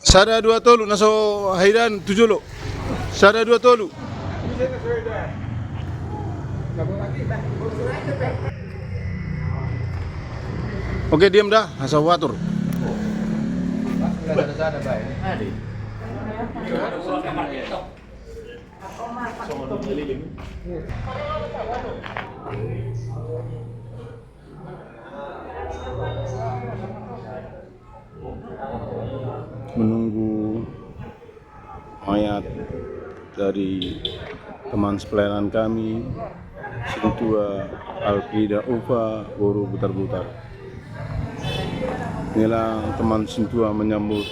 Sada dua tolu naso hairan tujolo. Sada dua tolu. Oke, diam dah, asal watur. Menunggu mayat dari teman sepelayanan kami, Sintua Alfrida Ufa Guru Butar-Butar. Inilah teman Sintua menyambut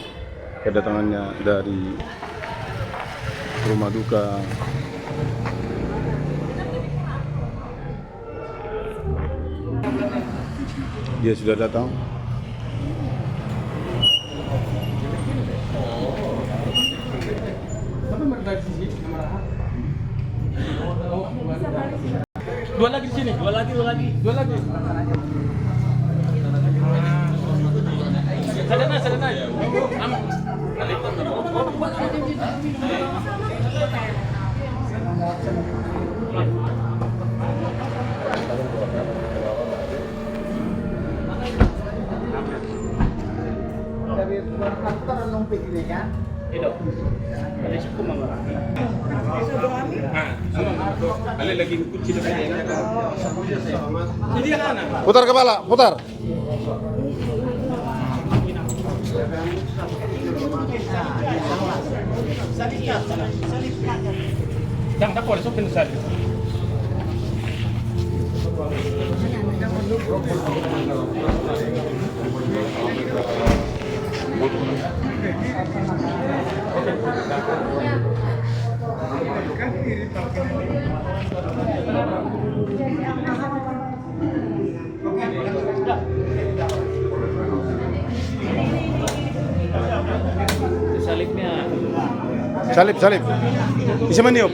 kedatangannya dari rumah duka. Dia sudah datang. Dua lagi di sini. Dua lagi. Sadana. Dari kantor nung pikirnya. Itu. Ada suku mama. Ada lagi kunci depan. Jadi kan? Putar kepala, putar. Yang tak boleh sopin saja. Salib. Bisa meniup.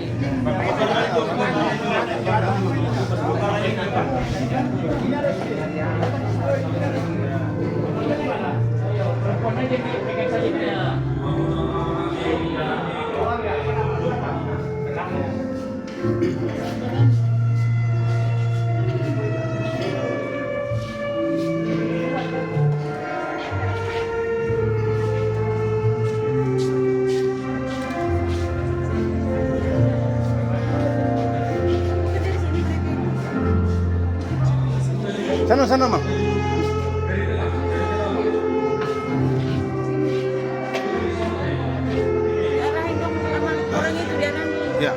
Sana, Mak. Arahin dong sama orang itu dia nanti. Ya.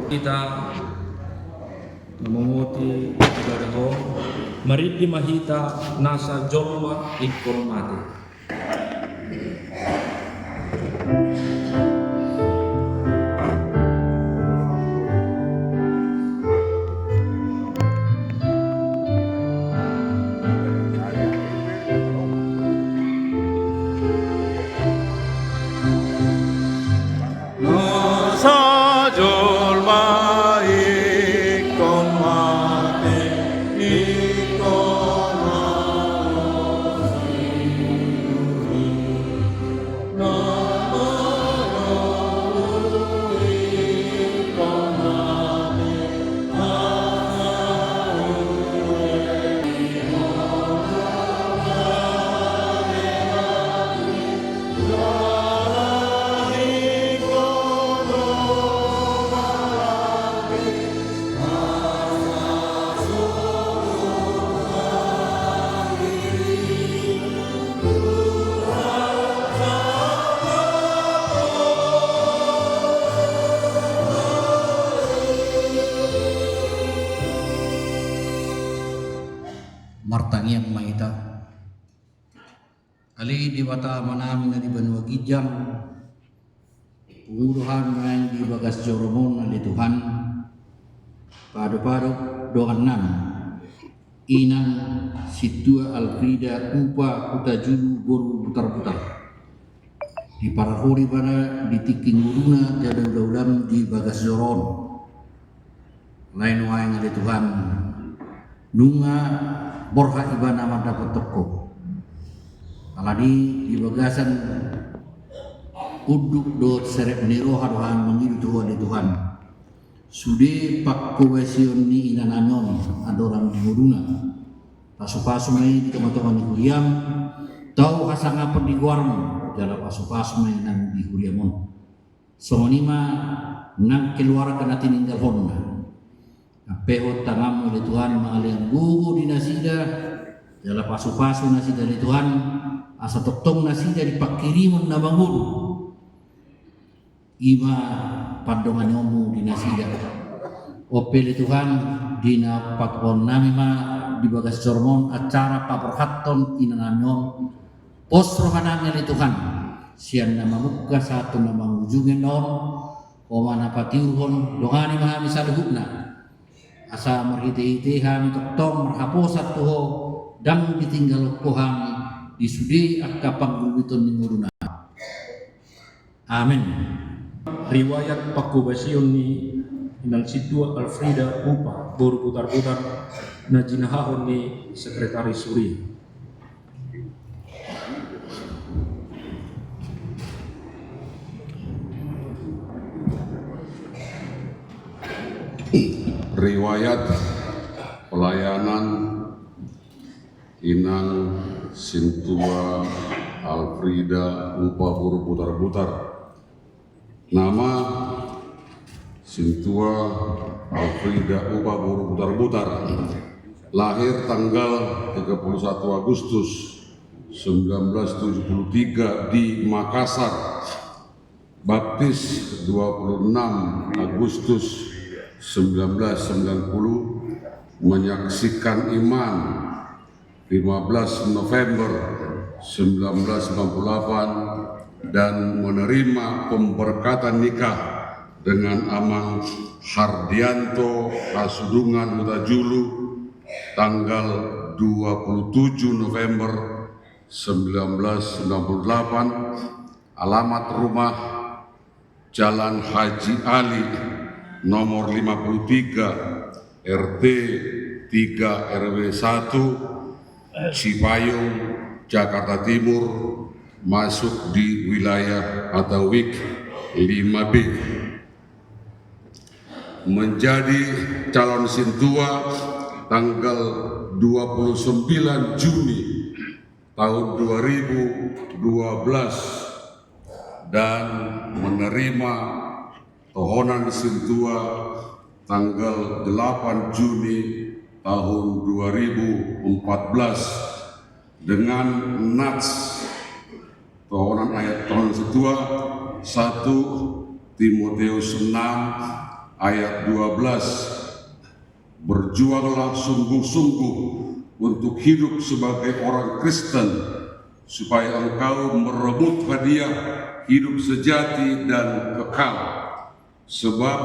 kita memunguti ibadah ho, mari mahita nasa jolma ikormati. Martangiang maita ali di wata manami na di Banua Gijang penguruhan main di Bagas Joromon ali Tuhan padu-padu doan nan inang situa Alfrida upa kuta julu boru putar-putar di parahuri pada di tiking guruna jadau-daulam di Bagas Joron lain waing ali Tuhan nunga borha ibana man dapat toko aladi di bagasan uduk dot serep nero haruhan mengidu Tuhan di Tuhan sude pak kowesion ni inan anon adorang di muduna pasu-pasu mai di teman-teman di Huriam tau hasang apa di guarmu jala pasu-pasu mai nang di Huriamon songonima nang keluar kena tininggal honda Pehot tangamu oleh Tuhan mengalih gugu di nasida jala pasu-pasu nasida dari Tuhan asa toktong nasida di pakirimun na bangun ima pandongan yomu di nasida opel Tuhan dina pakon nami ma di Bagas Jormon acara paperhaton inanamyon posrohanami oleh Tuhan sian nama muka satu nama ujungin non omana patiuhon dongani maha misaluhukna asa marhiti-hiti kami toktong marhaposat tuho dang ditinggal kohami disudi akka panggubiton ninguruna. Amin. Riwayat pakubasion ni inang situa Alfrida upa boru putar-putar na jinahahon ni Sekretaris Suri. Riwayat pelayanan Inang Sintua Alfrida upa boru putar-putar. Nama Sintua Alfrida upa boru putar-putar, lahir tanggal 31 Agustus 1973 di Makassar, baptis 26 Agustus 1990, menyaksikan iman 15 November 1998 dan menerima pemberkatan nikah dengan Amang Hardianto Kasudungan Hutajulu tanggal 27 November 1998, alamat rumah Jalan Haji Ali nomor 53 RT 3 RW 1 Cipayung, Jakarta Timur, masuk di wilayah atau WIK 5B. Menjadi calon Sintua tanggal 29 Juni tahun 2012 dan menerima tohonan Sintua tanggal 8 Juni tahun 2014 dengan nats tohonan ayat tohonan Sintua 1 Timotius 6 ayat 12. Berjuanglah sungguh-sungguh untuk hidup sebagai orang Kristen, supaya engkau merebut hadiah hidup sejati dan kekal. Sebab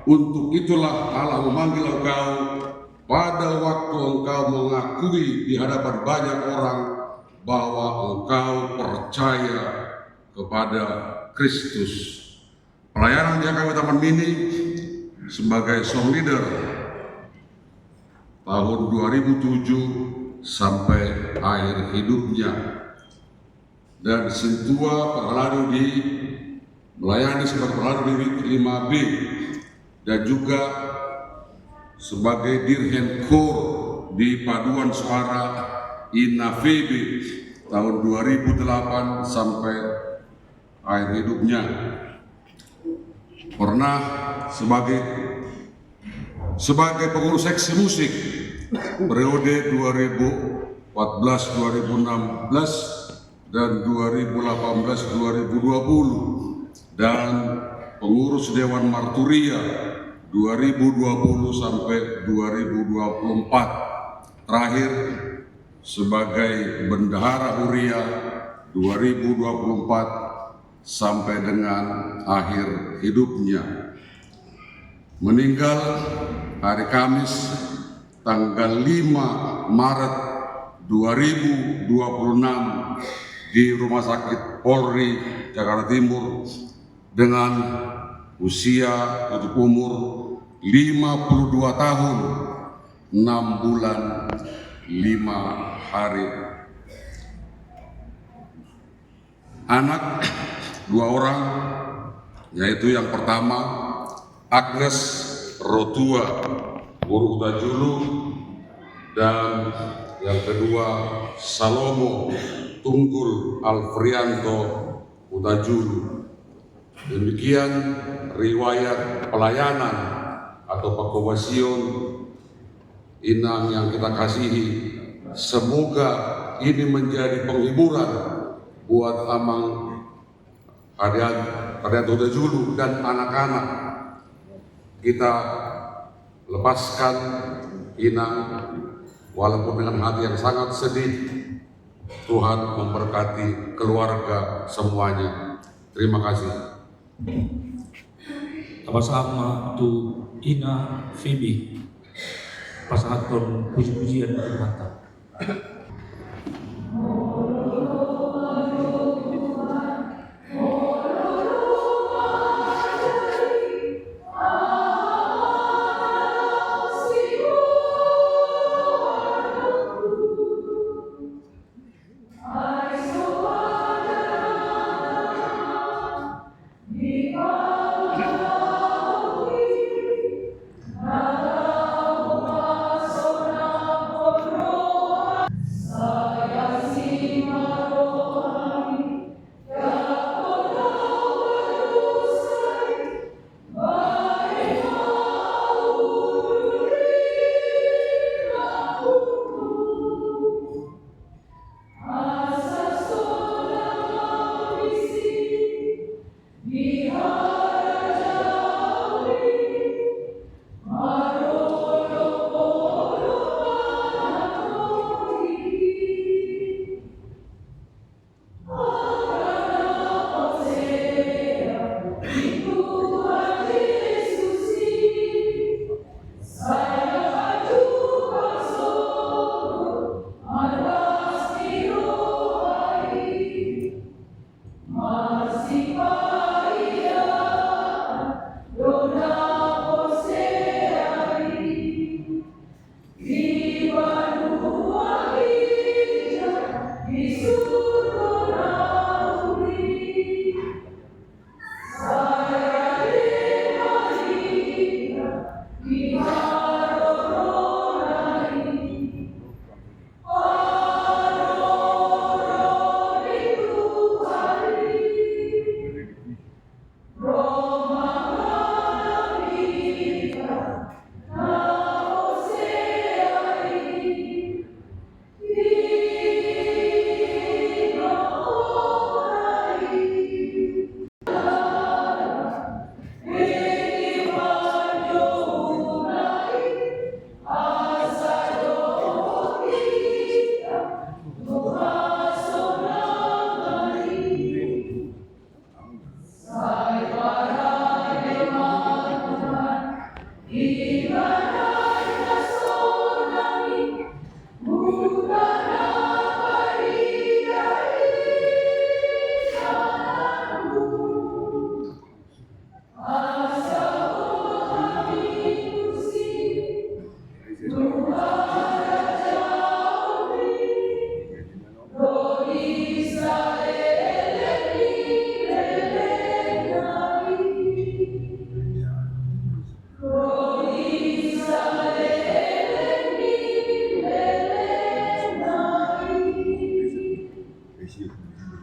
untuk itulah Allah memanggil engkau pada waktu engkau mengakui di hadapan banyak orang bahwa engkau percaya kepada Kristus. Pelayanan JKW Taman Mini sebagai song leader tahun 2007 sampai akhir hidupnya, dan Sintua Perlalu di melayani sebagai Perlalu di 5B dan juga sebagai Dirhen Kor di Paduan Suara INAVB tahun 2008 sampai akhir hidupnya. Pernah sebagai pengurus seksi musik periode 2014-2016 dan 2018-2020, dan pengurus Dewan Marturia 2020 sampai 2024. Terakhir sebagai Bendahara Huria 2024 sampai dengan akhir hidupnya. Meninggal hari Kamis tanggal 5 Maret 2026 di Rumah Sakit Polri Jakarta Timur dengan usia untuk umur 52 tahun 6 bulan 5 hari. Anak 2 orang, yaitu yang pertama Agnes Rotua Guru Utajulu, dan yang kedua Salomo Tunggul Alfrianto Utajulu. Demikian riwayat pelayanan atau Pakubasion Inang yang kita kasihi. Semoga ini menjadi penghiburan buat Amang Haryanto Utajulu dan anak-anak. Kita lepaskan Inang walaupun dengan hati yang sangat sedih. Tuhan memberkati keluarga semuanya. Terima kasih. Sama tu Ina Phoebe pasahaton puji-pujian Tuhan.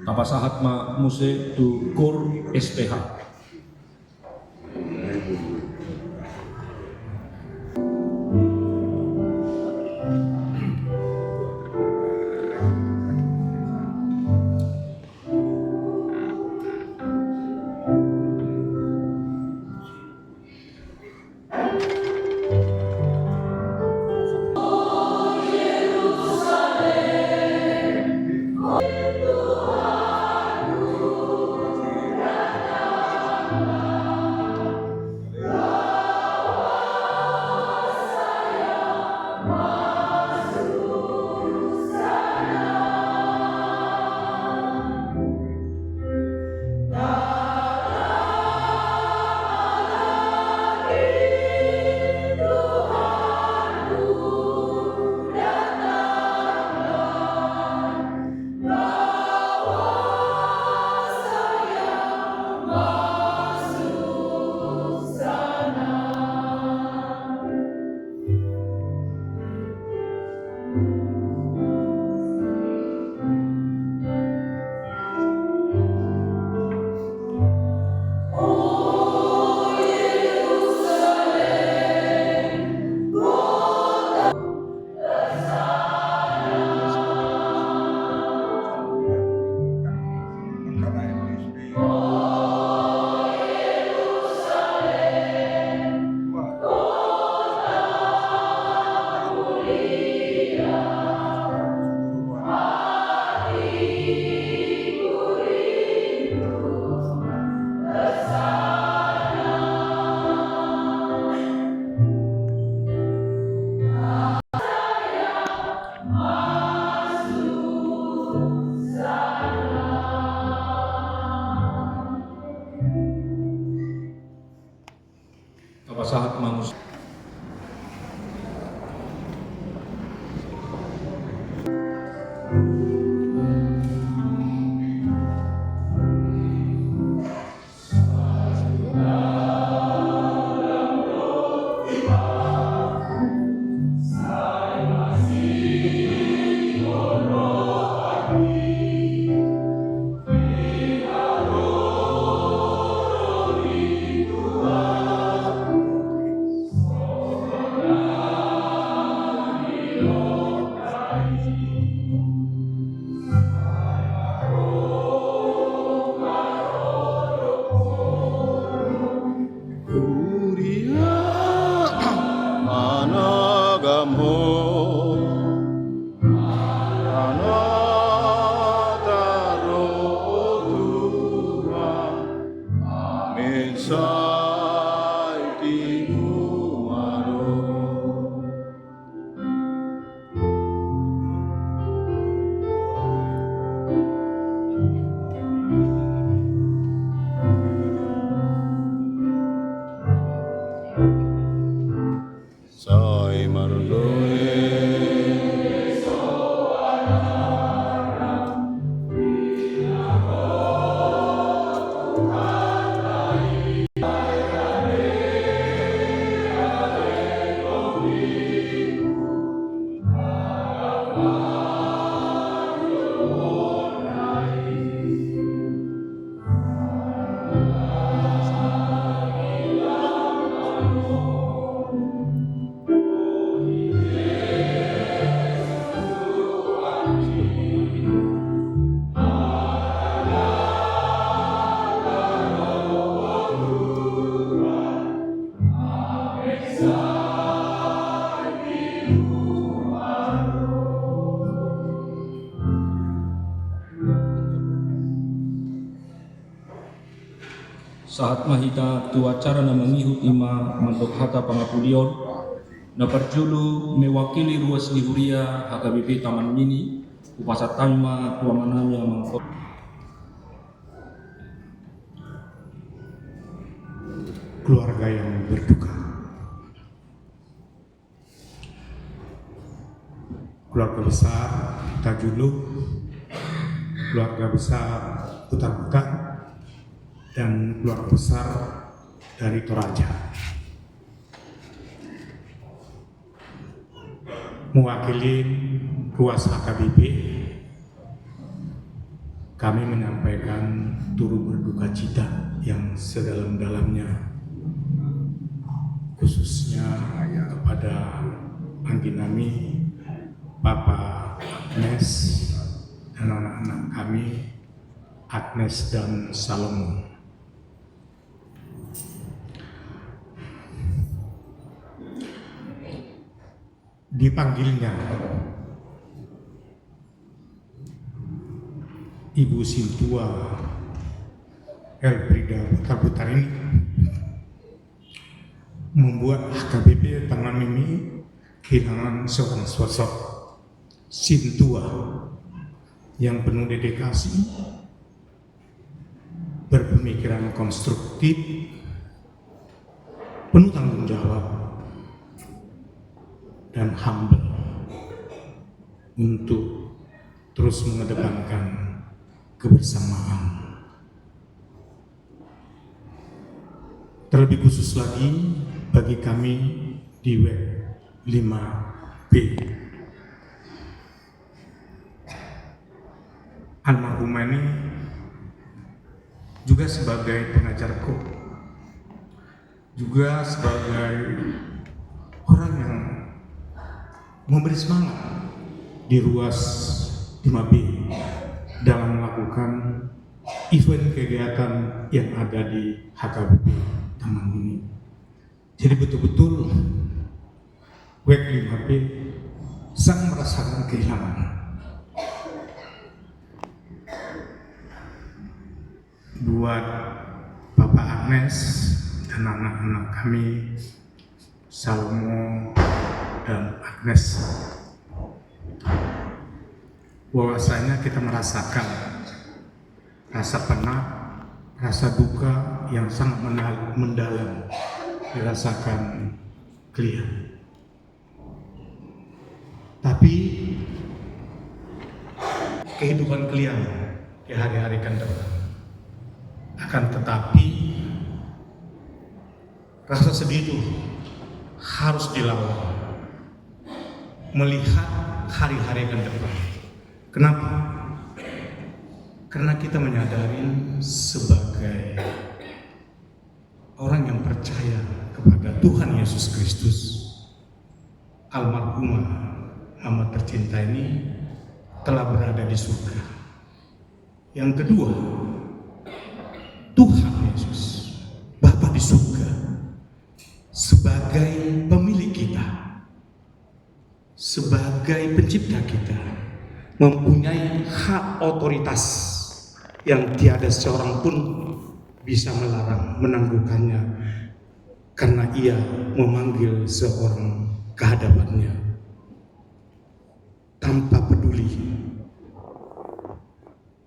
Tapasahat ma muse tu kur SPH. Tapasahat ma muse saat mahita tu acara na mangihut ima mandok hata pangapulion na perjulu mewakili ruas lihuria HKBP Taman Mini upasa taima tua manamnya mangkot keluarga yang berduka, keluarga besar Tajulu, keluarga besar Putar-Putar, dan keluarga besar dari Toraja. Mewakili ruas HKBP, kami menyampaikan turut berduka cita yang sedalam-dalamnya, khususnya kepada Angginami, Papa Agnes, dan anak-anak kami, Agnes dan Salomo. Dipanggilnya Ibu Sintua Elfrida Putar-Putar ini membuat HKBP Taman Mini kehilangan seorang sosok Sintua yang penuh dedikasi, berpemikiran konstruktif, penuh tanggung jawab, dan humble untuk terus mengedepankan kebersamaan. Terlebih khusus lagi bagi kami di web 5B. Almarhumah ini juga sebagai pengajarku, juga sebagai orang yang memberi semangat di ruas 5B dalam melakukan event kegiatan yang ada di HKBP Taman Mini. Jadi betul-betul WEG 5B sangat merasakan kehilangan. Buat Bapak Agnes dan anak-anak kami, Salomo dan Agnes, bahwasanya kita merasakan rasa penat, rasa duka yang sangat mendalam dirasakan kalian. Tapi kehidupan kalian di hari-hari kan depan. Akan tetapi rasa sedih itu harus dilawan, melihat hari-hari ke depan. Kenapa? Karena kita menyadari sebagai orang yang percaya kepada Tuhan Yesus Kristus, almarhumah mama tercinta ini telah berada di surga. Yang kedua, Tuhan Yesus, Bapa di surga, sebagai pemilik kita, sebagai pencipta kita, mempunyai hak otoritas yang tiada seorang pun bisa melarang, menangguhkannya, karena ia memanggil seorang ke hadapannya tanpa peduli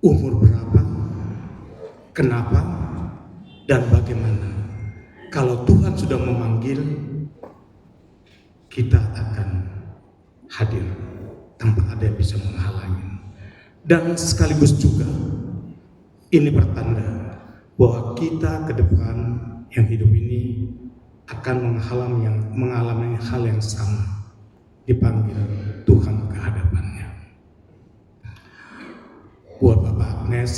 umur berapa, kenapa, dan bagaimana. Kalau Tuhan sudah memanggil, kita akan hadir tanpa ada yang bisa menghalangi. Dan sekaligus juga ini pertanda bahwa kita ke depan yang hidup ini akan mengalami hal yang sama, dipanggil Tuhan ke hadapannya. Buat Bapak Agnes,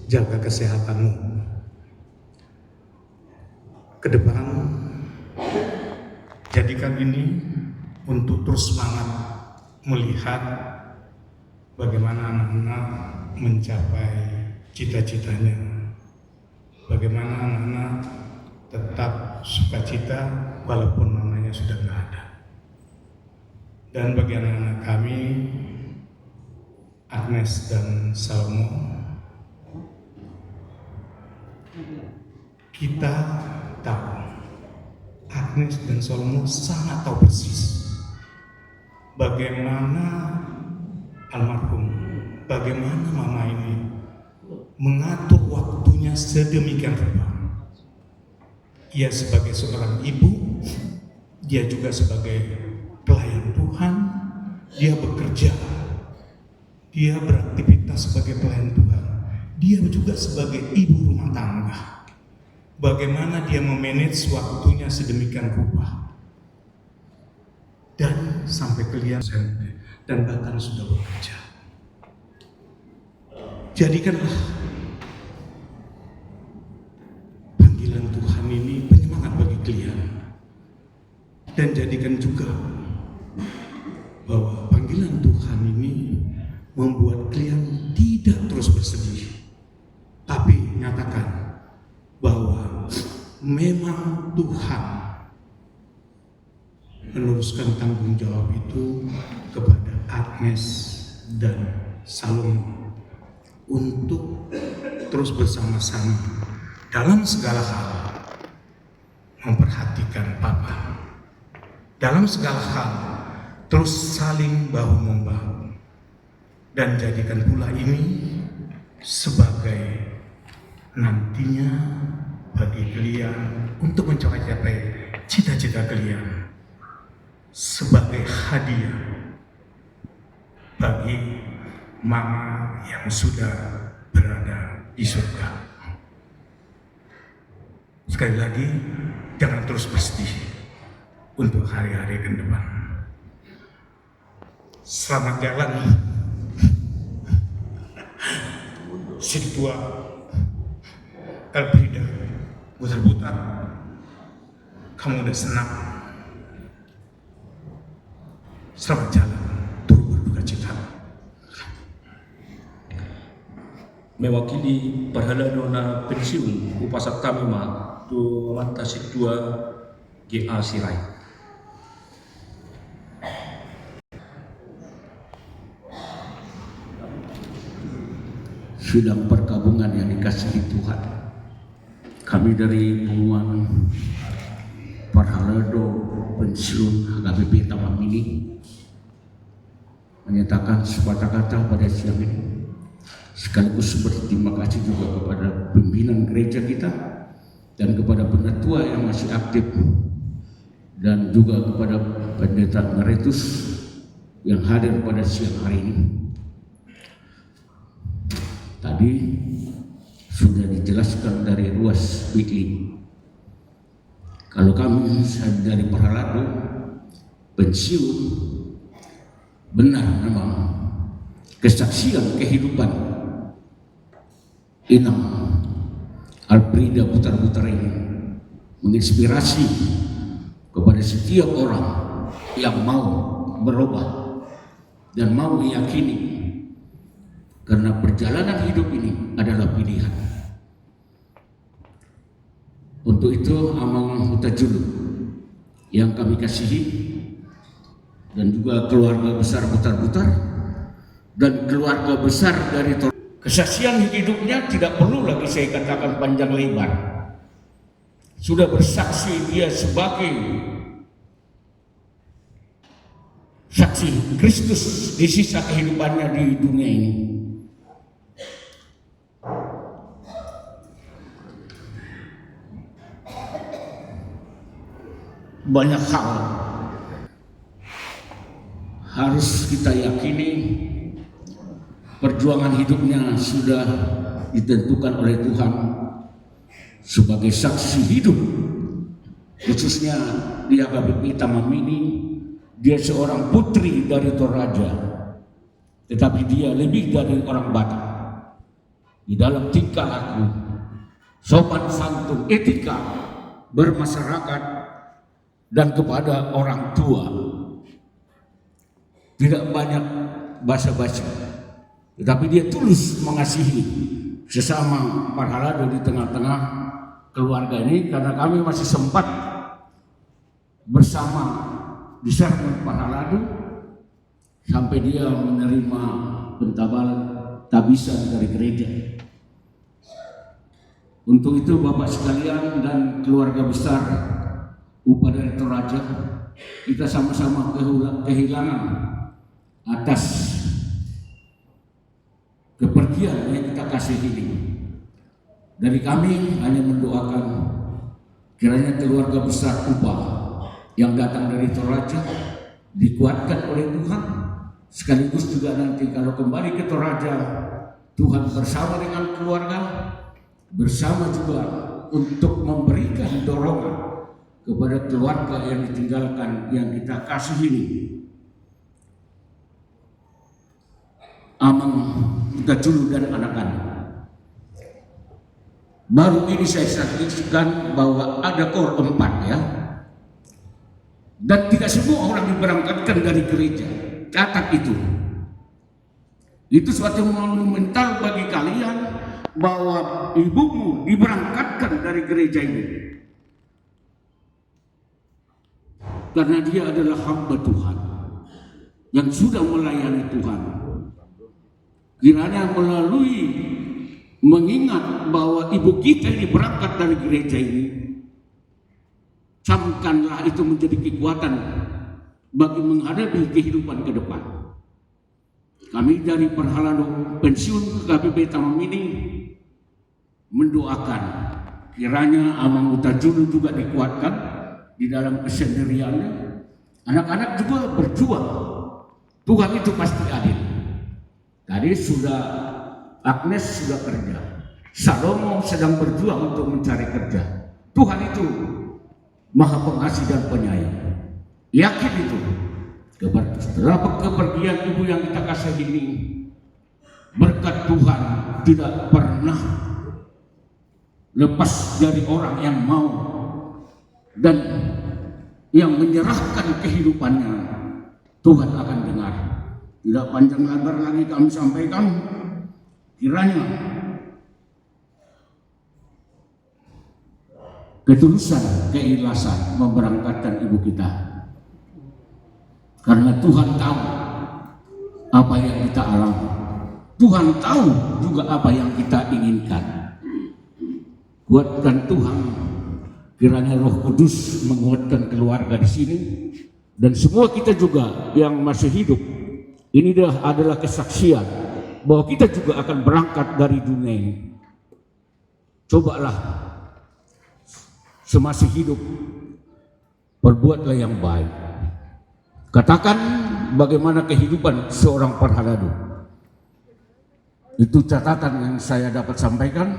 jaga kesehatanmu. Ke depan, jadikan ini untuk terus semangat melihat bagaimana anak-anak mencapai cita-citanya, bagaimana anak-anak tetap sukacita walaupun mamanya sudah nggak ada. Dan bagi anak-anak kami, Agnes dan Salomo, kita tahu Agnes dan Salomo sangat tahu persis bagaimana almarhum, bagaimana mama ini mengatur waktunya sedemikian rupa. Ia sebagai seorang ibu, dia juga sebagai pelayan Tuhan, dia bekerja, dia beraktivitas sebagai pelayan Tuhan, dia juga sebagai ibu rumah tangga. Bagaimana dia memanage waktunya sedemikian rupa, dan sampai kalian dan bahkan sudah bekerja. Jadikanlah panggilan Tuhan ini penyemangat bagi kalian, dan jadikan juga bahwa panggilan Tuhan ini membuat kalian tidak terus bersedih, tapi nyatakan bahwa memang Tuhan meneruskan tanggung jawab itu kepada Agnes dan Salomo untuk terus bersama-sama dalam segala hal memperhatikan Papa, dalam segala hal terus saling bahu-membahu, dan jadikan pula ini sebagai nantinya bagi kalian untuk mencapai cita-cita kalian, sebagai hadiah bagi mama yang sudah berada di surga. Sekali lagi, jangan terus bersedih untuk hari-hari ke depan. Selamat jalan si tua Elfrida, putar-putar, kamu udah senang. Selamat jalan, turut berduka cita. Mewakili Perhala Dona Pensiun Upasat Tamima tu Mantasik 2 GA Sirai. Sidang perkabungan yang dikasihi Tuhan, kami dari Pengumuman Parhalado Pensiun HKBP Taman Mini menyatakan sepatah kata pada siang ini, sekaligus berterima kasih juga kepada pimpinan gereja kita dan kepada penatua yang masih aktif, dan juga kepada pendeta Emeritus yang hadir pada siang hari ini. Tadi sudah dijelaskan dari ruas Bikli, kalau kami dari Parhalado Pensiun, benar memang kesaksian kehidupan Inam Alfrida putar-putar ini menginspirasi kepada setiap orang yang mau berubah dan mau meyakini, karena perjalanan hidup ini adalah pilihan. Untuk itu Amang Hutajulu yang kami kasihi, dan juga keluarga besar Putar-Putar dan keluarga besar dari kesaksian hidupnya tidak perlu lagi saya katakan panjang lebar. Sudah bersaksi dia sebagai saksi Kristus di sisa kehidupannya di dunia ini. Banyak hal harus kita yakini, perjuangan hidupnya sudah ditentukan oleh Tuhan sebagai saksi hidup, khususnya di HKBP Taman Mini. Dia seorang putri dari Toraja, tetapi dia lebih dari orang Batak di dalam tingkah laku, sopan santun, etika bermasyarakat, dan kepada orang tua. Tidak banyak basa-basi, tetapi dia tulus mengasihi sesama Parhalado di tengah-tengah keluarga ini, karena kami masih sempat bersama di Sermon Parhalado sampai dia menerima pentabal tabisan dari gereja Untuk itu Bapak sekalian dan keluarga besar UPA dari Toraja, kita sama-sama kehilangan atas kepergian yang kita kasih ini. Dari kami hanya mendoakan kiranya keluarga besar UPA yang datang dari Toraja dikuatkan oleh Tuhan, sekaligus juga nanti kalau kembali ke Toraja, Tuhan bersama dengan keluarga, bersama juga untuk memberikan dorongan kepada keluarga yang ditinggalkan, yang kita kasih ini. Amang Utajulu dan anak-anak. Baru ini saya saksikan bahwa ada KOR 4 ya. Dan tidak semua orang diberangkatkan dari gereja. Catat itu. Itu suatu monumental bagi kalian bahwa ibumu diberangkatkan dari gereja ini. Karena dia adalah hamba Tuhan yang sudah melayani Tuhan. Kiranya melalui mengingat bahwa ibu kita ini berangkat dari gereja ini, camkanlah itu menjadi kekuatan bagi menghadapi kehidupan ke depan. Kami dari Perhalado Pensiun KBP Taman Mini mendoakan kiranya Amang Utajulu juga dikuatkan di dalam kesendiriannya. Anak-anak juga berjuang. Tuhan itu pasti adil. Tadi sudah Agnes sudah kerja, Salomo sedang berjuang untuk mencari kerja. Tuhan itu Maha Pengasih dan Penyayang. Yakin itu. Setelah kepergian ibu yang kita kasih ini, berkat Tuhan tidak pernah lepas dari orang yang mau dan yang menyerahkan kehidupannya. Tuhan akan dengar. Tidak panjang lebar lagi kami sampaikan, kiranya ketulusan, keikhlasan memberangkatkan ibu kita. Karena Tuhan tahu apa yang kita alami. Tuhan tahu juga apa yang kita inginkan. Kuatkan Tuhan, kiranya Roh Kudus menguatkan keluarga di sini dan semua kita juga yang masih hidup. Ini adalah kesaksian bahwa kita juga akan berangkat dari dunia ini. Cobalah semasih hidup, perbuatlah yang baik. Katakan bagaimana kehidupan seorang Perhalado. Itu catatan yang saya dapat sampaikan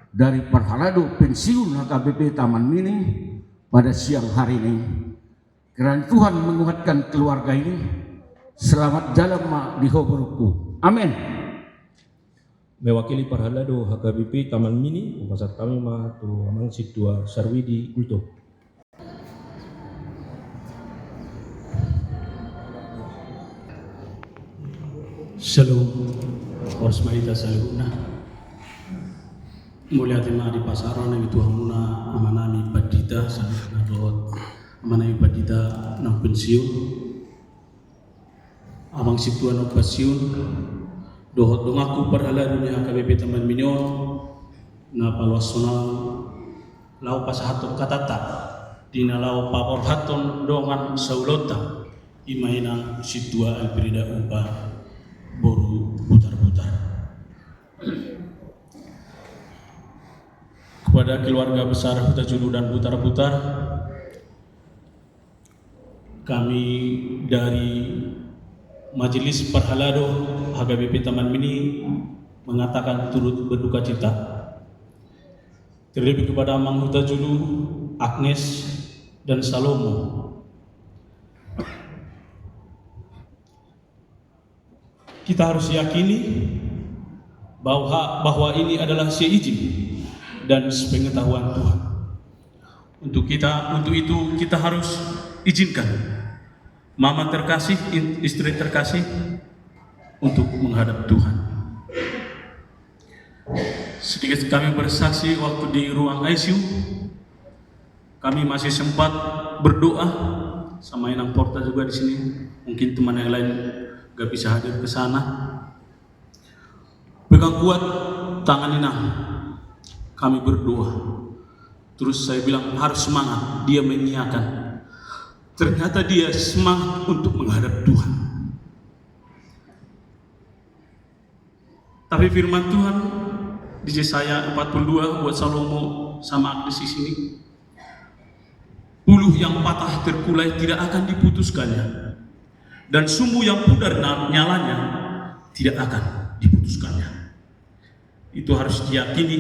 dari Perhalado Pensiun HKBP Taman Mini pada siang hari ini. Kiranya Tuhan menguatkan keluarga ini. Selamat jalan di Hoborku. Amin. Mewakili Perhalado HKBP Taman Mini, Upasat kami ma tu Amang Sidua Sarwidi Kulto. Shalom, Osmaita Saluna. Mulia tema di pasaran yang itu hamuna amanami padita sangat dot amanami padita nang pensiun. Amang Sidua nang pensiun. Dohot dongaku Perhalado ni HKBP Taman Minion na palwasonal lau pasahaton katata dina lau paporhaton dongan saulota imainang Sidua Albrida Upa boru putar-putar. Kepada keluarga besar Utajulu dan putar-putar, kami dari Majelis Perhalado HKBP Taman Mini mengatakan turut berduka cita terlebih kepada Amang Utajulu, Agnes dan Salomo. Kita harus yakini bahwa ini adalah seizin dan sepengetahuan Tuhan. Untuk itu kita harus izinkan mama terkasih, istri terkasih untuk menghadap Tuhan. Sedikit kami bersaksi waktu di ruang ICU, kami masih sempat berdoa sama Inang Porta juga di sini. Mungkin teman yang lain gak bisa hadir ke sana. Pegang kuat tangan Inang. kami berdoa. Terus saya bilang harus semangat, dia mengiyakan. Ternyata dia semangat untuk menghadap Tuhan. Tapi firman Tuhan di Yesaya 42 buat Salomo sama Agnes di sini. Buluh yang patah terkulai tidak akan diputuskannya, dan sumbu yang pudar nyalanya tidak akan diputuskannya. Itu harus diyakini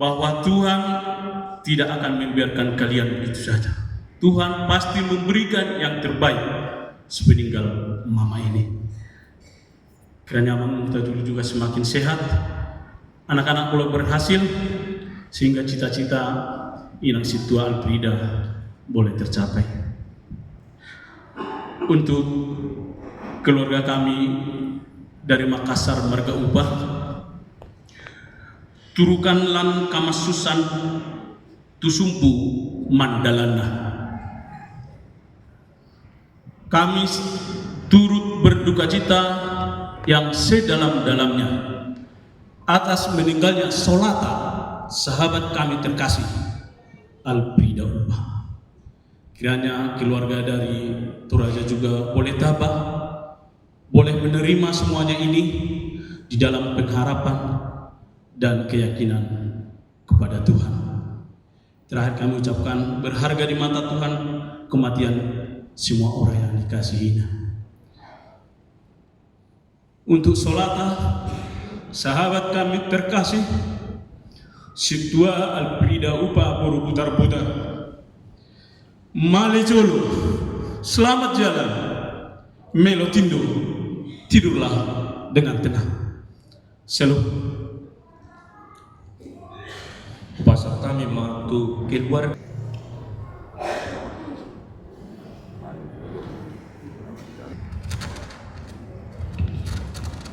bahwa Tuhan tidak akan membiarkan kalian begitu saja. Tuhan pasti memberikan yang terbaik sepeninggal mama ini. Kiranya Mang Mutajulu juga semakin sehat, anak-anak pula berhasil, sehingga cita-cita Inang Situa Alprida boleh tercapai. Untuk keluarga kami dari Makassar Marga Ubah, turukan lan kamasusan tusumpu mandalana. Kami turut berduka cita yang sedalam-dalamnya atas meninggalnya Solata, sahabat kami terkasih Alprida Ubah. Kiranya keluarga dari Toraja juga boleh tabah, boleh menerima semuanya ini di dalam pengharapan dan keyakinan kepada Tuhan. Terakhir kami ucapkan berharga di mata Tuhan kematian semua orang yang dikasihinya. Untuk Solata, sahabat kami terkasih Situa Alprida Ubah Borobutar-Butar, Malejolo, selamat jalan, Melotindo, tidurlah dengan tenang. Selalu Pasal kami mantu keluarga.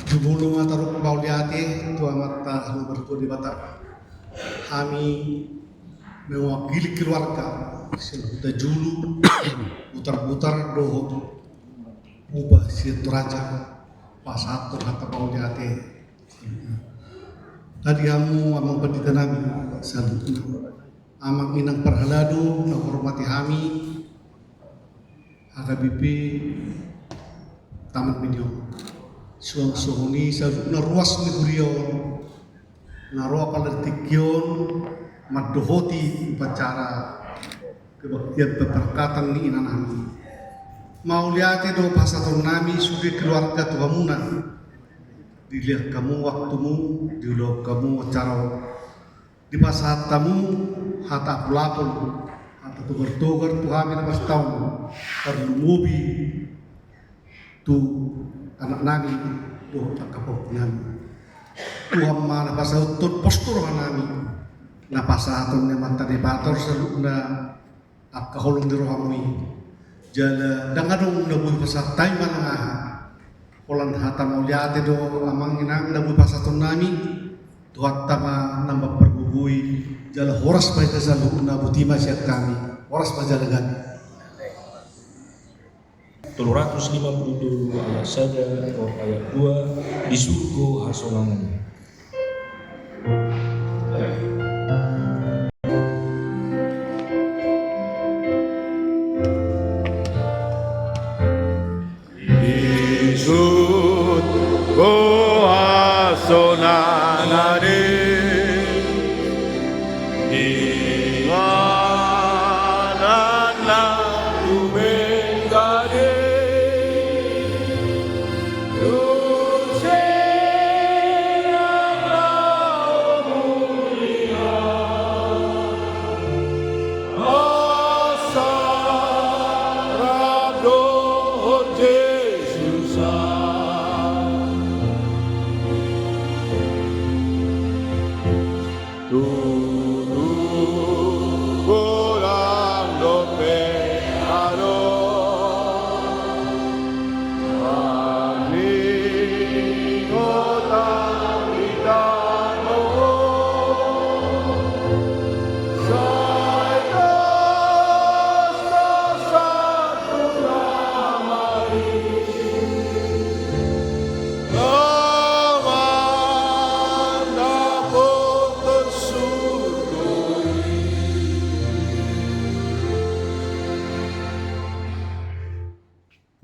Jubulu mataruk pauliati tua mata lu bertu di bata. Kami mewakili keluarga sudah julu putar-putar doho ubah si Toraja pasatur kata pauliati. Tadi kamu amang pendeta nami satu amang inang perhaladu na hormati kami HKBP Taman Minion suang suhuni na ruas ni Gurion na roa palertikyon madohoti upacara kebaktian peperkatan ni ina nami mau lihat do pasaton nami sudah keluarga tuhamuna dilihat kamu waktumu dulu kamu acara di pasat kamu hata pelapor hata tugar tu kami lepas tahun perlu mobi tu anak nami doh tak kapok nami Tuhan mana pasal tut postur nami na pasatun ne mata debator selukna akka holong di rohamui jala dangadong nabuy pasat tay manangah Polan hata mau lihat do amang inang nabuy pasatun nami tuhat tama nambah pergugui jala horas baita zalu nabutima siat kami horas bajalagan 352 ayat saja atau ayat 2 di surga hasolangan.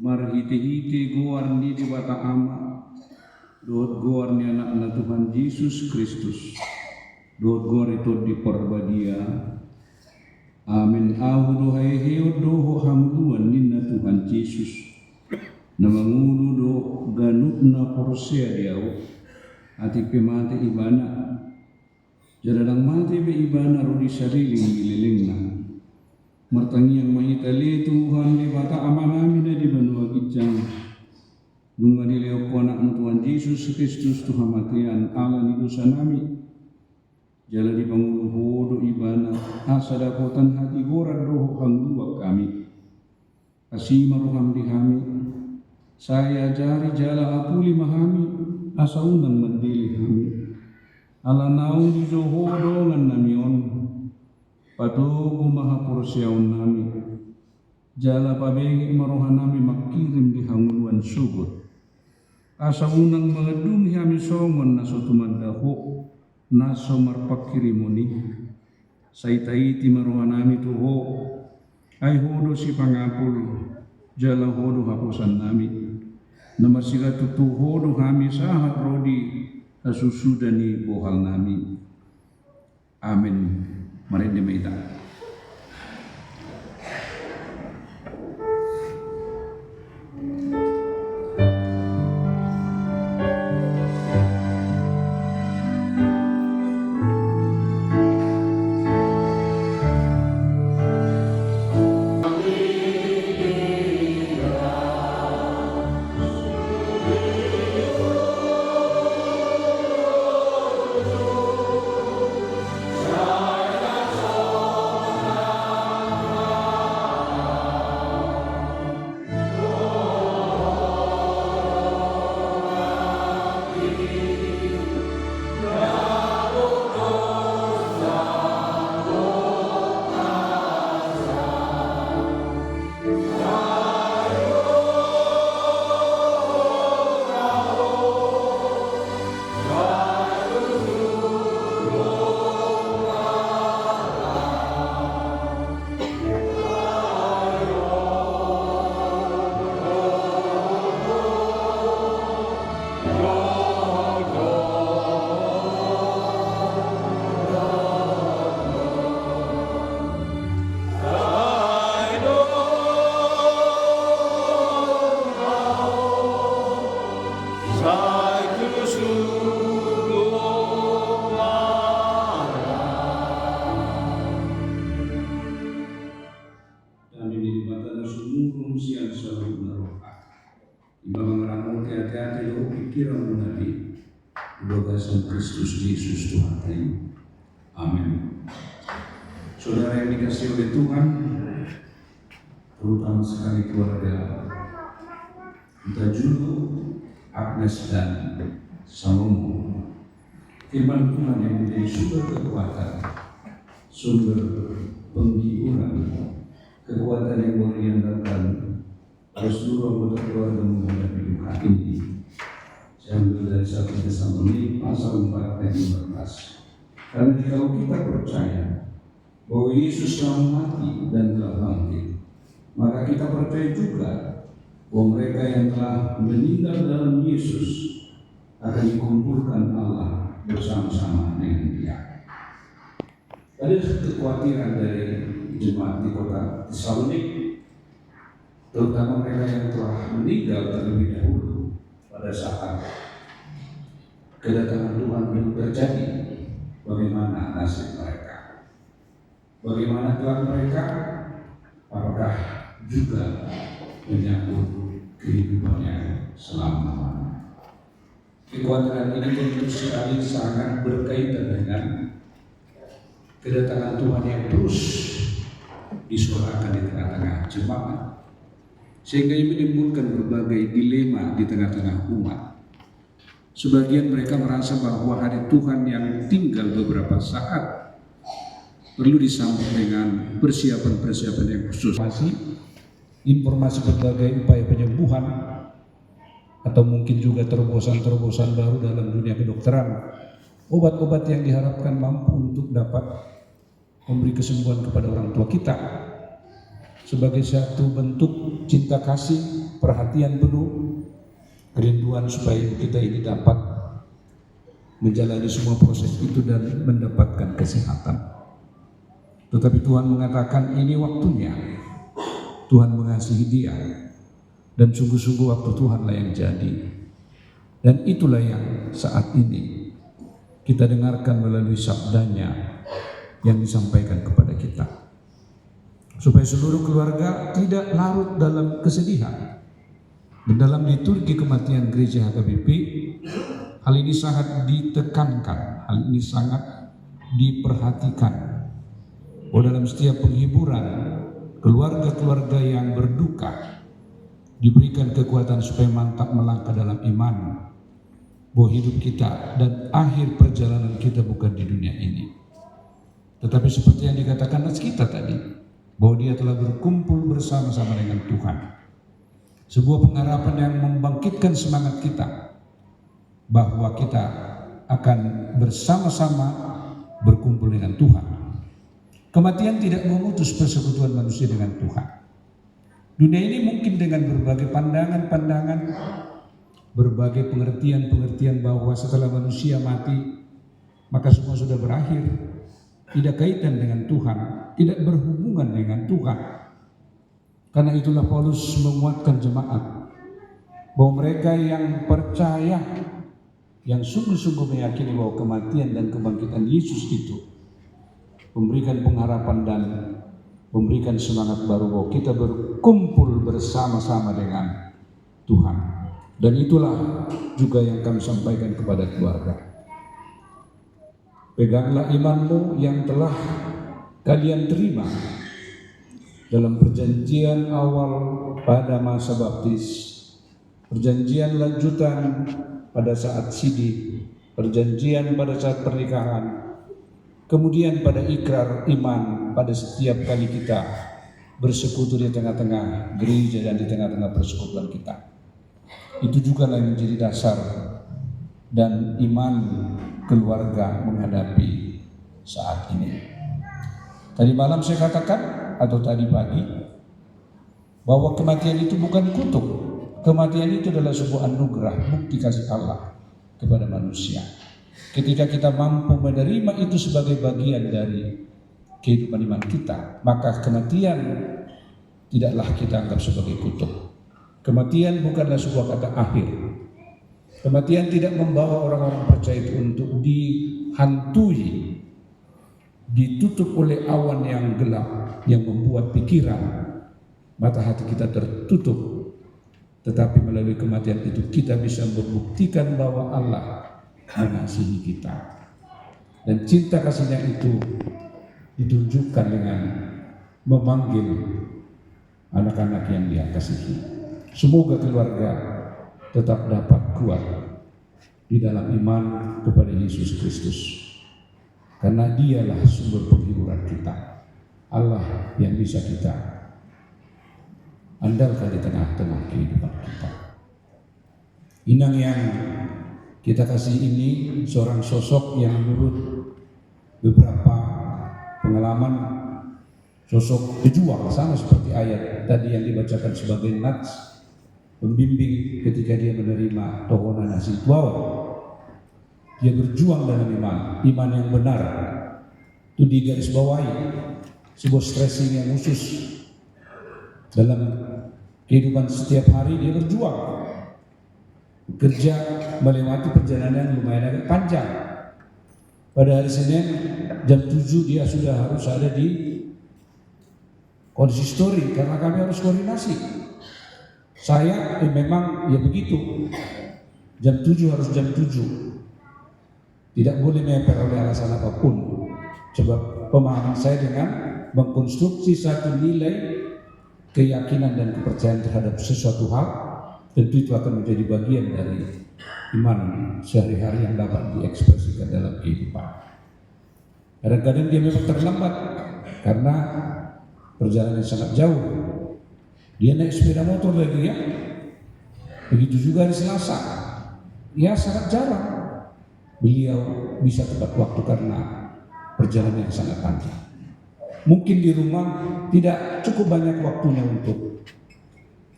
marhiti-hiti goar ni di bata ama, doot goar ni anak na Tuhan Yesus Kristus, doot goar itu di perbadia. Amin. Ahu dohai heo doho hamduan ninna Tuhan Yesus, na mangulu do ganut na porsia diau, ati pemate ibana, jadadang mati be ibana rodi sariling mililing na. Martangi yang mahitali Tuhan di bata amanami na di benua kijang. Nunga di leo anak Tuhan Yesus Kristus Tuhan matian Allah ni dosa nami. Jala di pangulu hodo ibana asa dakotan hati goran roho hangluak kami. Kasih maruham di kami. Saya jari jala apuli mahami asa undang mendili kami. Ala naung di johodo ngan namion. Patugu maha porsiaun nami, jala pabegi marohan nami makirim di hanguluan sugut. Asa unang mengedung kami songon naso tumandaho, naso marpakirimoni. Saitaiti marohan nami tuho, ay hodo si pangapul, jala hodo hapusan nami. Namasila tutu hodo kami sahat rodi asusudani bohal nami. Amin. Mari dimaita. Kristus Yesus Tuhan kami. Amin. Saudara yang dikasihi oleh Tuhan, terutama sekali keluarga kita Juno, Agnes dan Salomo, firman Tuhan yang menjadi sumber kekuatan, sumber penghiburan, kekuatan yang boleh diandalkan oleh seluruh anggota keluarga menghadapi duka ini. Saya ambil dari 1 Tesalonik pasal 4 ayat 15. Karena jika kita percaya bahwa Yesus telah mati dan telah bangkit, maka kita percaya juga bahwa mereka yang telah meninggal dalam Yesus akan dikumpulkan Allah bersama-sama dengan Dia. Ada kekhawatiran dari jemaat di kota Tesalonik, terutama mereka yang telah meninggal terlebih dahulu. Pada saat kedatangan Tuhan belum terjadi, bagaimana nasib mereka? Bagaimana kelak mereka? Apakah juga menyambut kehidupannya selama-lamanya? Kekhawatiran ini tentu sekali sangat berkaitan dengan kedatangan Tuhan yang terus disuarakan di tengah-tengah jemaat, sehingga ini menimbulkan berbagai dilema di tengah-tengah umat. Sebagian mereka merasa bahwa hari Tuhan yang tinggal beberapa saat perlu disambut dengan persiapan-persiapan yang khusus. Informasi berbagai upaya penyembuhan, atau mungkin juga terobosan-terobosan baru dalam dunia kedokteran, obat-obat yang diharapkan mampu untuk dapat memberi kesembuhan kepada orang tua kita, sebagai satu bentuk cinta kasih perhatian penuh, kerinduan supaya ibu kita ini dapat menjalani semua proses itu dan mendapatkan kesehatan. Tetapi Tuhan mengatakan ini waktunya. Tuhan mengasihi dia, dan sungguh-sungguh waktu Tuhanlah yang jadi. Dan itulah yang saat ini kita dengarkan melalui sabdanya yang disampaikan kepada kita, supaya seluruh keluarga tidak larut dalam kesedihan. Dan dalam liturgi kematian gereja HKBP, hal ini sangat ditekankan, hal ini sangat diperhatikan, bahwa dalam setiap penghiburan keluarga-keluarga yang berduka diberikan kekuatan supaya mantap melangkah dalam iman, bahwa hidup kita dan akhir perjalanan kita bukan di dunia ini, tetapi seperti yang dikatakan nas kita tadi, bahwa dia telah berkumpul bersama-sama dengan Tuhan. Sebuah pengharapan yang membangkitkan semangat kita bahwa kita akan bersama-sama berkumpul dengan Tuhan. Kematian tidak memutus persekutuan manusia dengan Tuhan. Dunia ini mungkin dengan berbagai pandangan-pandangan, berbagai pengertian-pengertian bahwa setelah manusia mati maka semua sudah berakhir, tidak kaitan dengan Tuhan, tidak berhubungan dengan Tuhan. Karena itulah Paulus menguatkan jemaat bahwa mereka yang percaya, yang sungguh-sungguh meyakini bahwa kematian dan kebangkitan Yesus itu memberikan pengharapan dan memberikan semangat baru bahwa kita berkumpul bersama-sama dengan Tuhan. Dan itulah juga yang kami sampaikan kepada keluarga. Peganglah imanmu yang telah kalian terima dalam perjanjian awal pada masa baptis, perjanjian lanjutan pada saat sidi, perjanjian pada saat pernikahan, kemudian pada ikrar iman pada setiap kali kita bersekutu di tengah-tengah gereja dan di tengah-tengah persekutuan kita. Itu juga yang menjadi dasar dan iman keluarga menghadapi saat ini. Tadi malam saya katakan, atau tadi pagi, bahwa kematian itu bukan kutuk. Kematian itu adalah sebuah anugerah, bukti kasih Allah kepada manusia. Ketika kita mampu menerima itu sebagai bagian dari kehidupan iman kita, maka kematian tidaklah kita anggap sebagai kutuk. Kematian bukanlah sebuah kata akhir. Kematian tidak membawa orang-orang percaya itu untuk dihantui, ditutup oleh awan yang gelap yang membuat pikiran, mata hati kita tertutup. Tetapi melalui kematian itu kita bisa membuktikan bahwa Allah mengasihi kita, dan cinta kasihnya itu ditunjukkan dengan memanggil anak-anak yang dia kasihi. Semoga keluarga tetap dapat kuat di dalam iman kepada Yesus Kristus, karena dialah sumber penghiburan kita, Allah yang bisa kita andalkan di tengah-tengah kehidupan kita. Inang yang kita kasih ini seorang sosok yang menurut beberapa pengalaman sosok pejuang, sama seperti ayat tadi yang dibacakan sebagai nats pembimbing ketika dia menerima tohonan nasi tuawa. Dia berjuang dalam iman yang benar. Itu digarisbawahi, sebuah stressing yang khusus dalam kehidupan setiap hari. Dia berjuang, bekerja melewati perjalanan yang lumayan agak panjang. Pada hari Senin jam 7 dia sudah harus ada di konsistori karena kami harus koordinasi. Saya memang ya begitu, jam 7 harus jam 7, tidak boleh mepet oleh alasan apapun. Sebab pemahaman saya dengan mengkonstruksi satu nilai keyakinan dan kepercayaan terhadap sesuatu hal, tentu itu akan menjadi bagian dari iman sehari-hari yang dapat diekspresikan dalam kehidupan. Kadang-kadang dia memang terlambat karena perjalanan sangat jauh. Dia naik sepeda motor lagi ya. Begitu juga hari Selasa. Ya sangat jarang beliau bisa tepat waktu karena perjalanan yang sangat panjang. Mungkin di rumah tidak cukup banyak waktunya untuk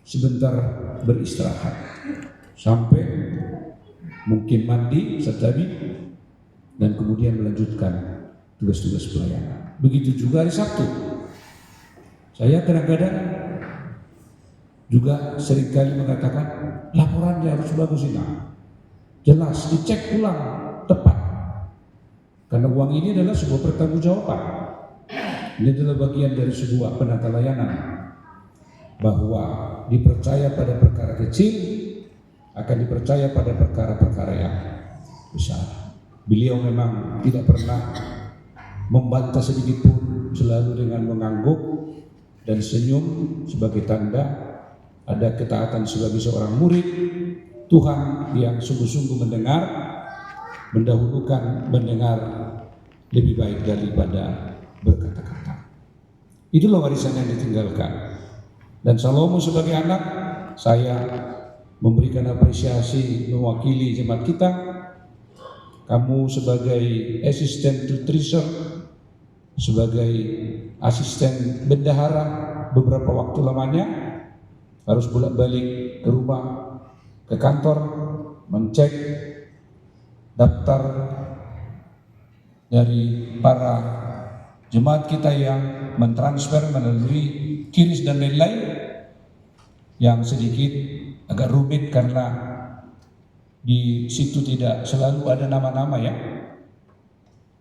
sebentar beristirahat sampai mungkin mandi setelah dan kemudian melanjutkan tugas-tugas pelayanan. Begitu juga hari Sabtu. Saya kadang-kadang juga seringkali mengatakan laporannya harus bagus ini, jelas, dicek ulang, tepat. Karena uang ini adalah sebuah pertanggungjawaban. Ini adalah bagian dari sebuah penata layanan, bahwa dipercaya pada perkara kecil akan dipercaya pada perkara-perkara yang besar. Beliau memang tidak pernah membantah sedikit pun, selalu dengan mengangguk dan senyum sebagai tanda ada ketaatan sebagai seorang murid Tuhan yang sungguh-sungguh mendengar, mendahulukan mendengar lebih baik daripada berkata-kata. Itulah warisan yang ditinggalkan. Dan Salomo sebagai anak, saya memberikan apresiasi mewakili jemaat kita. Kamu sebagai asisten tutor, sebagai asisten bendahara beberapa waktu lamanya harus bolak-balik ke rumah, ke kantor, mencek daftar dari para jemaat kita yang mentransfer melalui kiris dan lain-lain, yang sedikit agak rumit karena di situ tidak selalu ada nama-nama ya,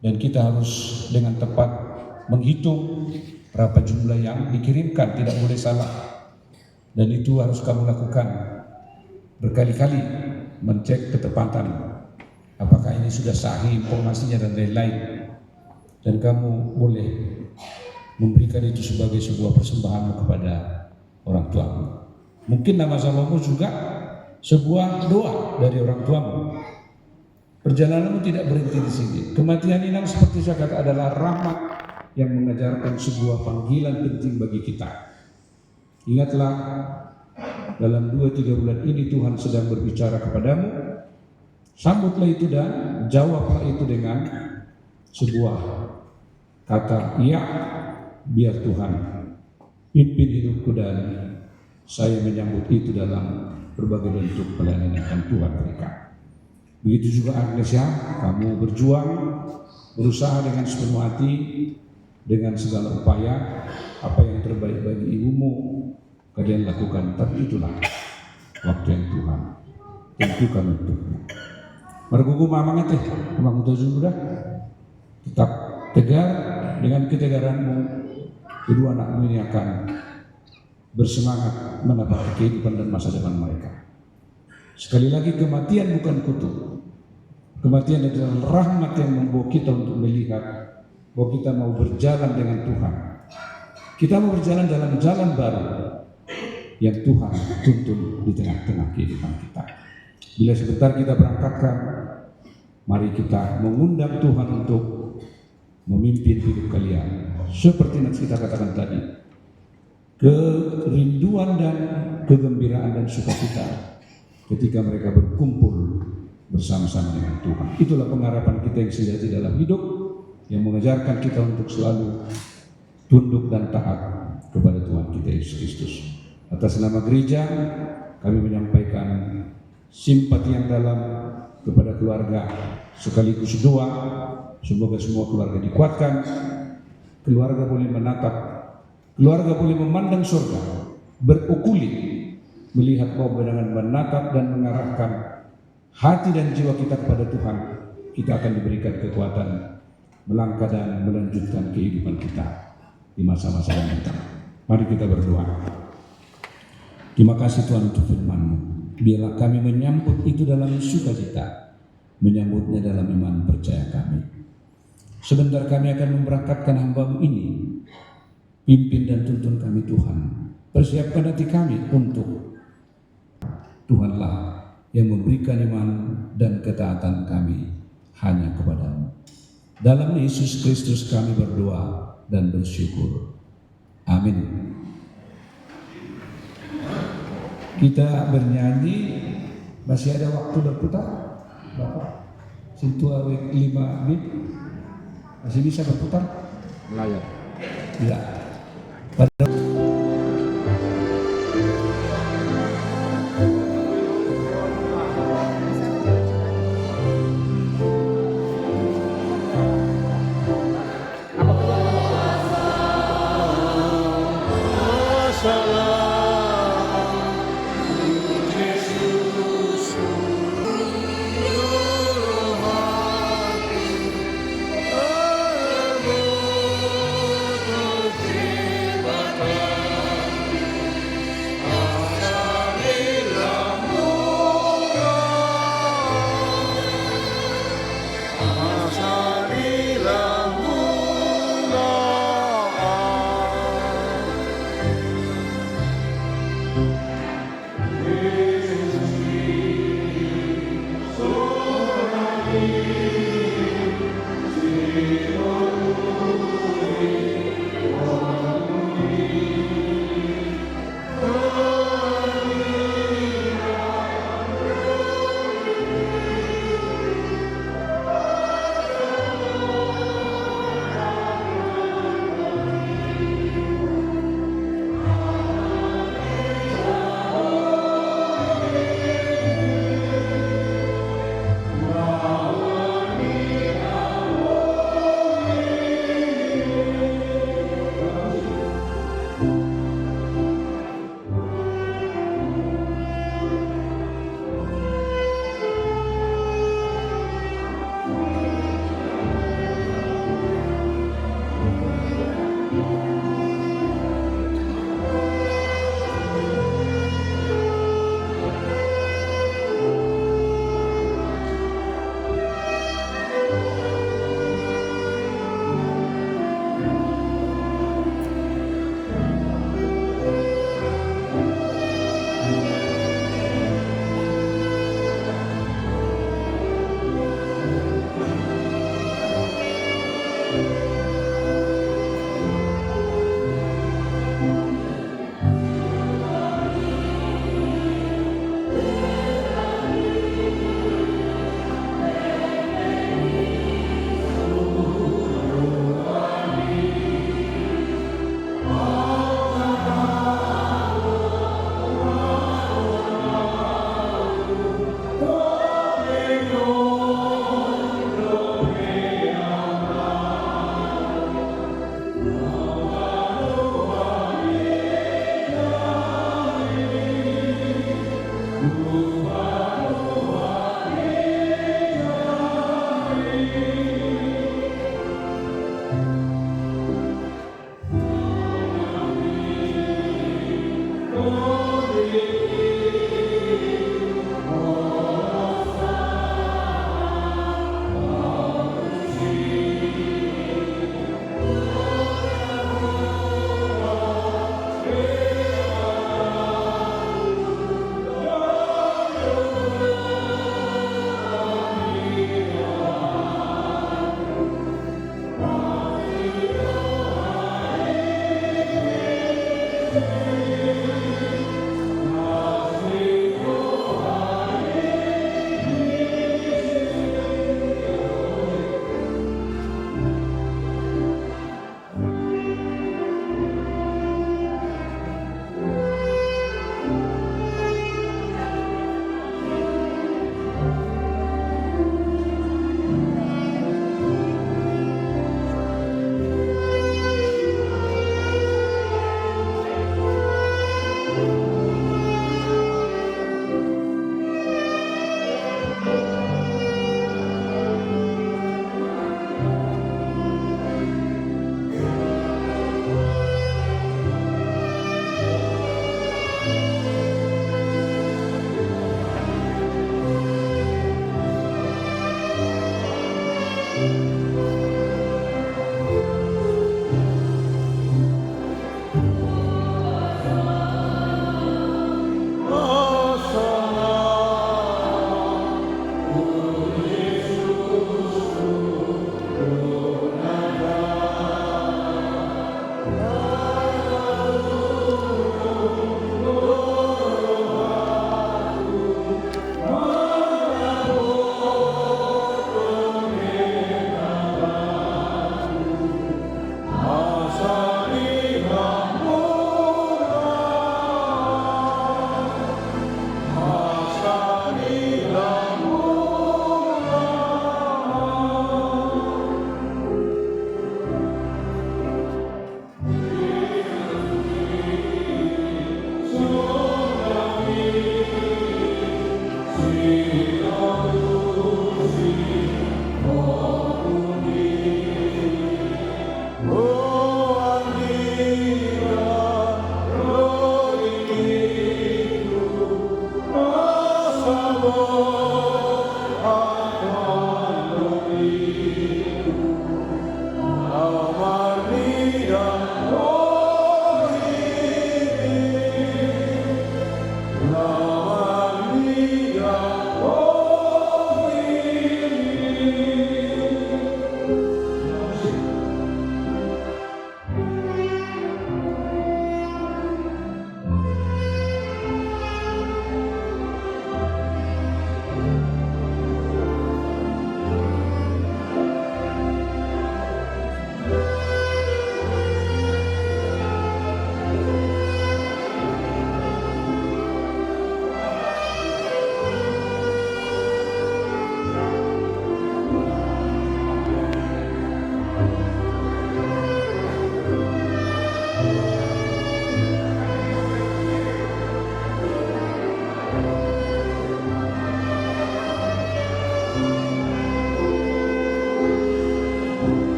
dan kita harus dengan tepat menghitung berapa jumlah yang dikirimkan, tidak boleh salah, dan itu harus kamu lakukan berkali-kali, mencek ketepatan apakah ini sudah sahih informasinya dan lain-lain, dan kamu boleh memberikan itu sebagai sebuah persembahan kepada orang tuamu. Mungkin nama Salomo juga sebuah doa dari orang tuamu. Perjalananmu tidak berhenti di sini. Kematian ini seperti saya kata adalah rahmat yang mengajarkan sebuah panggilan penting bagi kita. Ingatlah, dalam 2-3 bulan ini Tuhan sedang berbicara kepadamu. Sambutlah itu dan jawablah itu dengan sebuah kata, ya, biar Tuhan pimpin hidupku dan saya menyambut itu dalam berbagai bentuk pelayanan yang akan Tuhan berikan. Begitu juga Agnesia, kamu berjuang, berusaha dengan sepenuh hati, dengan segala upaya, apa yang terbaik bagi ibumu, kalian lakukan. Tapi itulah waktu yang Tuhan tentukan untukmu. Margugu mamang itu, mamang itu sudah tetap tegar, dengan ketegaranmu, kedua anakmu ini akan bersemangat mendapat kehidupan dan masa depan mereka. Sekali lagi, kematian bukan kutuk. Kematian adalah rahmat yang membawa kita untuk melihat bahwa kita mau berjalan dengan Tuhan. Kita mau berjalan dalam jalan baru yang Tuhan tuntun di tengah-tengah kehidupan kita. Bila sebentar kita berangkatkan, mari kita mengundang Tuhan untuk memimpin hidup kalian. Seperti yang kita katakan tadi, kerinduan dan kegembiraan dan sukacita ketika mereka berkumpul bersama-sama dengan Tuhan. Itulah pengharapan kita yang sejati dalam hidup, yang mengajarkan kita untuk selalu tunduk dan taat kepada Tuhan kita Yesus Kristus. Atas nama gereja, kami menyampaikan simpati yang dalam kepada keluarga, sekaligus doa semoga semua keluarga dikuatkan, keluarga boleh menatap, keluarga boleh memandang surga, berukulit, melihat bahwa dengan menatap dan mengarahkan hati dan jiwa kita kepada Tuhan, kita akan diberikan kekuatan melangkah dan melanjutkan kehidupan kita di masa-masa yang datang. Mari kita berdoa. Terima kasih Tuhan untuk firman-Mu. Biarlah kami menyambut itu dalam sukacita, menyambutnya dalam iman percaya kami. Sebentar kami akan memberangkatkan hamba-Mu ini. Pimpin dan tuntun kami Tuhan. Persiapkan hati kami untuk Tuhanlah yang memberikan iman dan ketaatan kami hanya kepada-Mu. Dalam Yesus Kristus kami berdoa dan bersyukur. Amin. Kita bernyanyi, masih ada waktu berputar, Bapak. Sintua 5 menit, masih bisa berputar? Layak. Ya.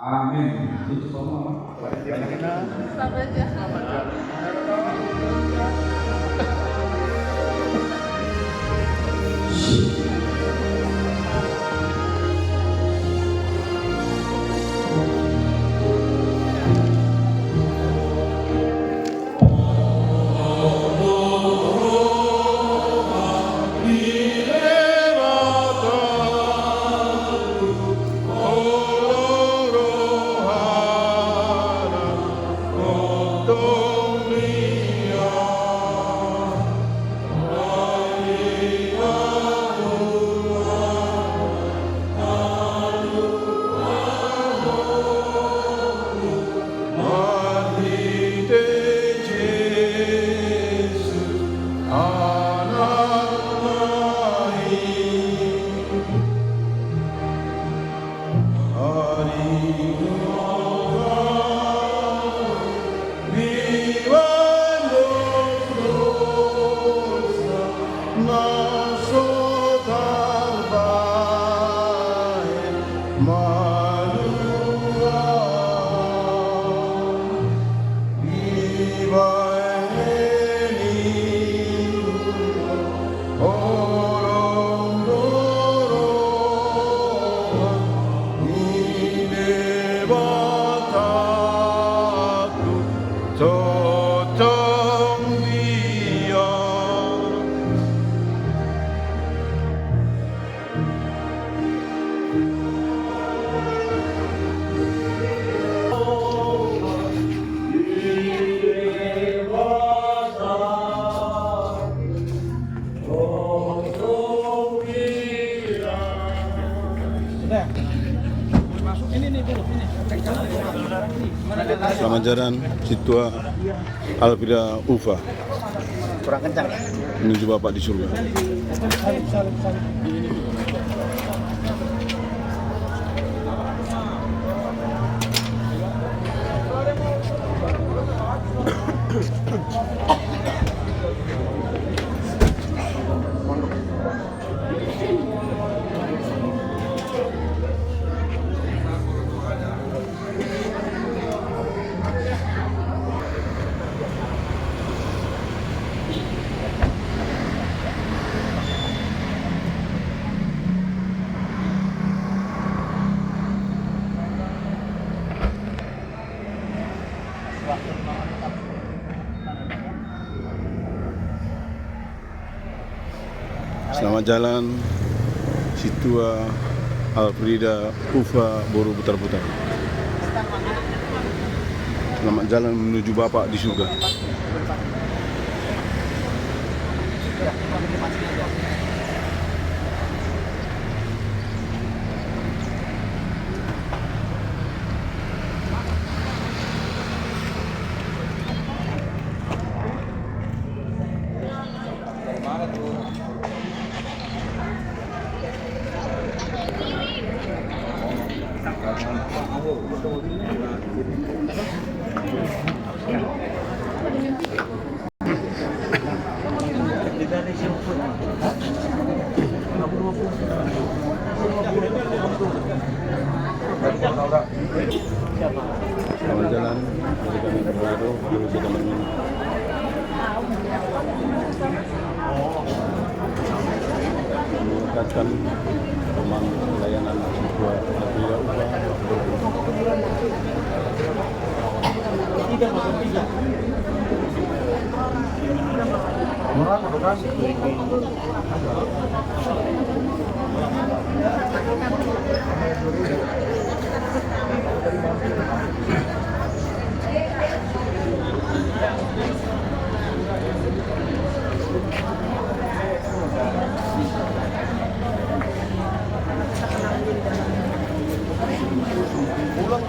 Amin. Itu semua. Selamat jalan Situa Alfrida Ufa. Kurang kencang. Menuju Bapak di surga. Selamat jalan Situa Alfrida Ufa Boru putar-putar. Selamat jalan menuju Bapak di surga. Selamat jalan dari kami Baru menuju Taman Mini. Meningkatkan rumah layanan Situa Alfrida Ufa. Pulang